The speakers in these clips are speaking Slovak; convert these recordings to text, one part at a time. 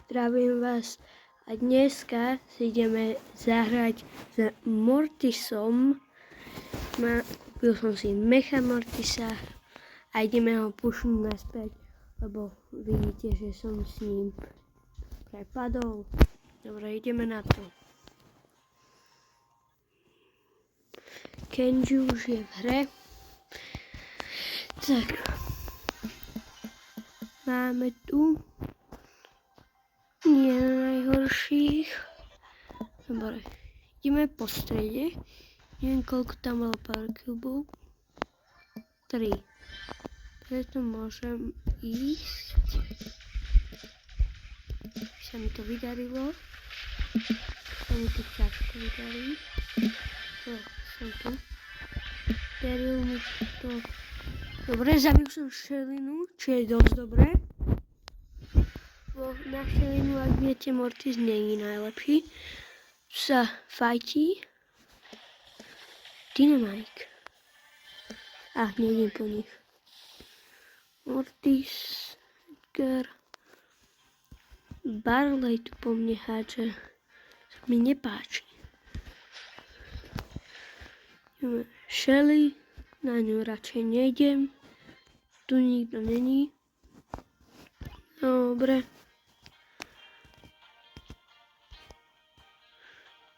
zdravím vás a dneska si ideme zahrať s Mortisom. Kúpil som si Mecha Mortisa a ideme ho pušnúť naspäť, lebo vidíte, že som s ním prepadol. Dobre, ideme na to. Kenji už je v hre. Tak. Máme tu nie najhorších. Dobre, ideme po strede. Neviem, koľko tam bolo power cubov. 3. Preto môžem ísť. Sa mi to vydarilo. Sa mi to ťažko vydarí. Som tu. Daril mi to. Dobre, zabil som šelinu, čo je dosť dobré. Bo na šelinu, ak viete, Mortis nie je najlepší. Sa fajtí. Dynamite. Nejdem po nich. Mortis, Edgar. Barley tu po mne hádže. Sa mi nepáči. Shelly, na ňu radšej nejdem. Tu nikto není. Dobre.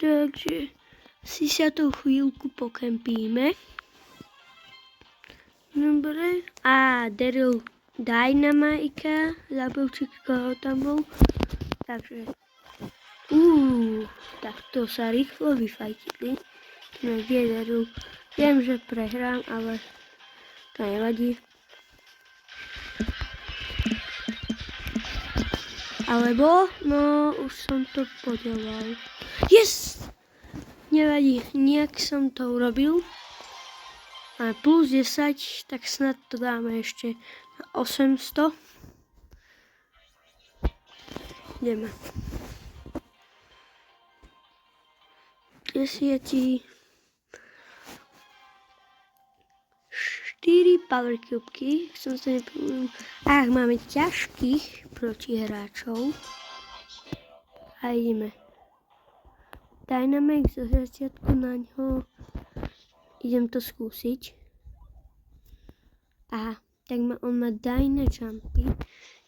Takže si sa tu chvíľku pokempíme. Dobre. Daryl Dynamite, zabil koho tam bol. Takže. Tak to sa rýchlo vyfajtili. No kde Daryl? Viem, že prehrám, ale to nevadí. Alebo, no už som to podelal. Yes! Nevadí, nejak som to urobil. A plus 10, tak snad to dáme ešte na 800. Ideme. 10. 4 power cubky. Som sa nepovedal. Máme ťažkých protihráčov. A ideme. Dynamite zo začiatku na ňo. Idem to skúsiť. Tak on má Dyna Jumpy.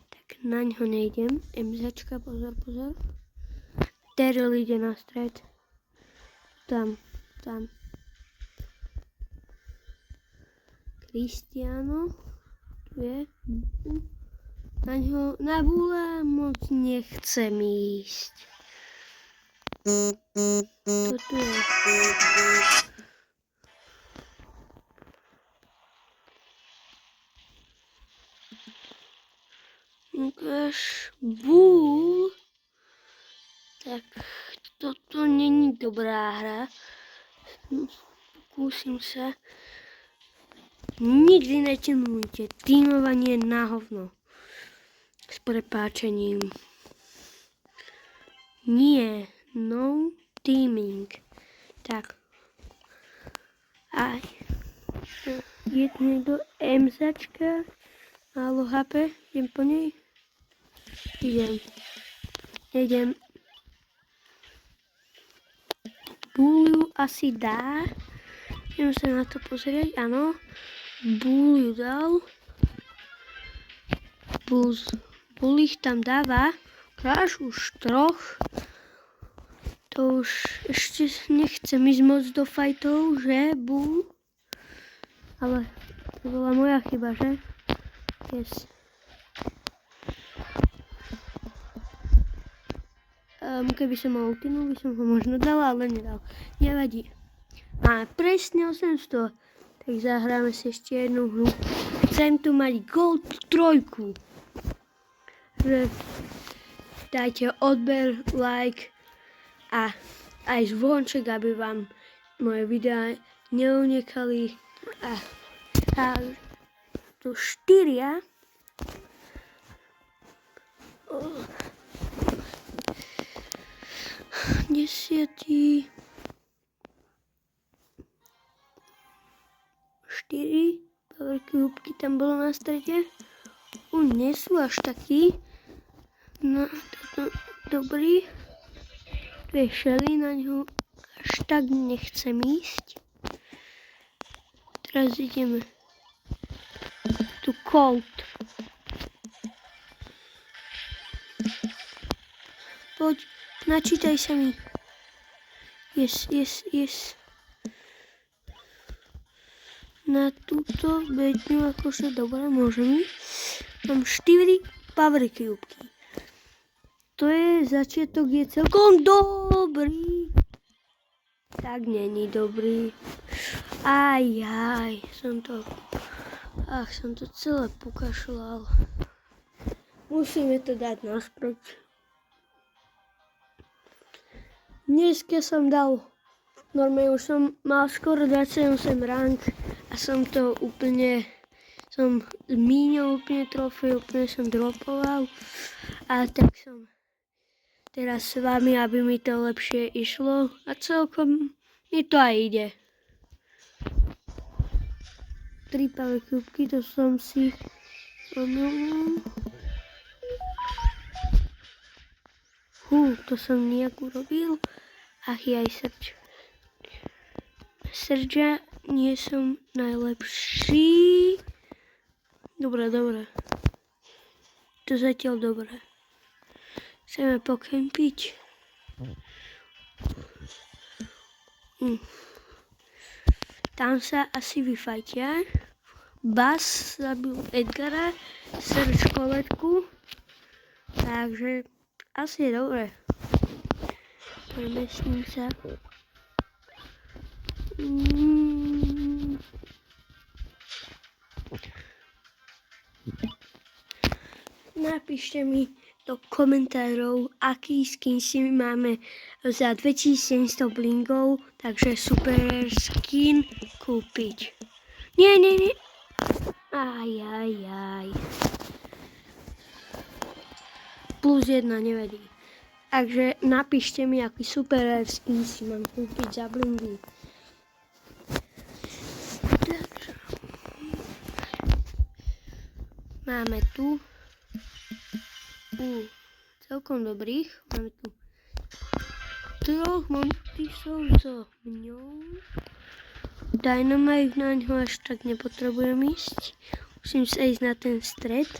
Tak na ňo nejdem. MZčka, pozor. Daryl ide na stred. Tam. Cristiano, tu je. Na Bula moc nechcem ísť. Toto je. Ukáž Bull. Tak toto není dobrá hra. Pokúsim sa. Nikdy netimujte. Tímovanie na hovno. S prepáčením. Nie. No teaming. Tak. Je tu niekto MZčka. Málo HP. Idem po nej. Idem. Bull asi dá. Idem sa na to pozrieť. Áno. Bull ju dal. Bull ich tam dáva. Kráš už troch. To už ešte nechcem ísť moc do fajtov, že Bull? Ale to bola moja chyba, že? Yes. Keby som mal ultinu, by som ho možno dala, ale nedal. Nevadí. Presne 800. Tak zahráme si ešte jednu hru. Chcem tu mať Gold 3. Dajte odber, like a aj zvonček, aby vám moje videá neunikali. Tu 4. 10. 4 power cubky tam bolo na strede. Nie sú až takí. No, toto dobrý. Tu je Shelly, na ňu až tak nechcem ísť. Teraz ideme tu Colt. Poď, načítaj sa mi. Yes. Na túto bedňu akože dobre môžem ísť. Mám 4 power cubky. To je začiatok, je celkom dobrý. Tak není dobrý. Som to celé pokašľal. Musíme to dať naspäť. Dneska som dal, normálne už som mal skoro 28 rank a som zmínil úplne trofej, úplne som dropoval. A tak som teraz s vami, aby mi to lepšie išlo a celkom mi to aj ide. 3 power cubky, to som si omylil. To som nejak urobil. Aj Sergia, nie som najlepší. Dobre. To zatiaľ dobre. Chceme pokempiť. Tam sa asi vyfajtia. Bas zabil Edgara, Serge koletku. Takže asi je dobre. Premestním sa. Napíšte mi do komentárov, aký skin si máme za 2700 blingov, takže super skin kúpiť. Nie. Plus 1 nevadí. Takže napíšte mi, aký super skin si mám kúpiť za blingy. Takže máme tu celkom dobrých. Máme tu 3 montisov so mňou. Dynamite, na ňo až tak nepotrebujem ísť. Musím sa ísť na ten stred.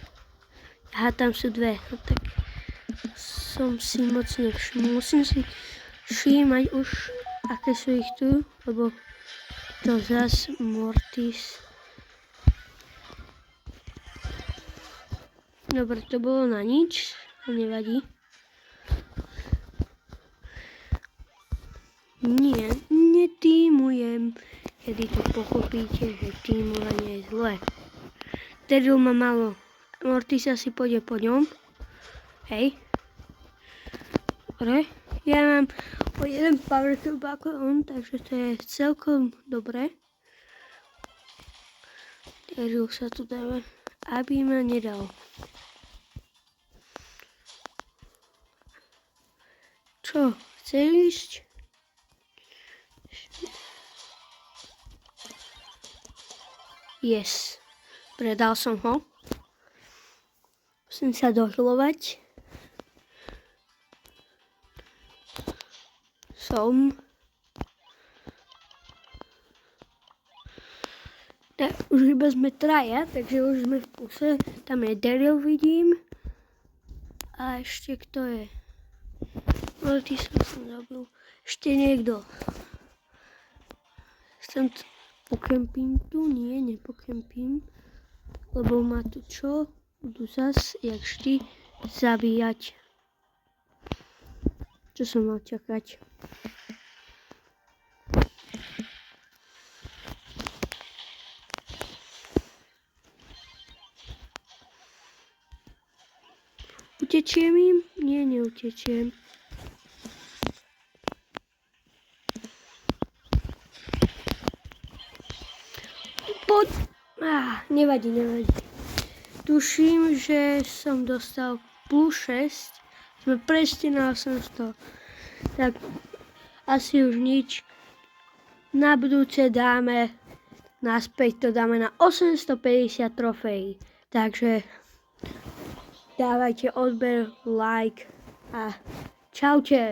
Tam sú 2. No tak som si moc nevšimol. Musím si všímať už, aké sú ich tu, lebo to zas Mortis. Dobre, to bolo na nič, to nevadí. Nie, netímujem, kedy to pochopíte, že tímovanie je zlé. Daryl má malo. Mortis asi pôjde po ňom. Hej. Dobre. Ja mám o 1 power cube ako on, takže to je celkom dobre. Daryl sa tu dáva, aby ma nedal. Čo? Chce ísť? Yes. Predal som ho. Musím sa dohealovať. Už iba sme 3, takže už sme v kuse. Tam je Daryl, vidím. A ešte kto je? Mortisa som zabil. Ešte niekto. Chcem pokempím tu? Nie, nepokempím. Lebo ma tu čo? Budú zas, jak vždy, zabíjať. Čo som mal čakať? Utečiem im? Nie, neutečiem. Nevadí. Tuším, že som dostal plus 6. Sme presne na 800. Tak asi už nič. Na budúce dáme naspäť, to dáme na 850 trofejí. Takže Dávajte odber, like a čaute.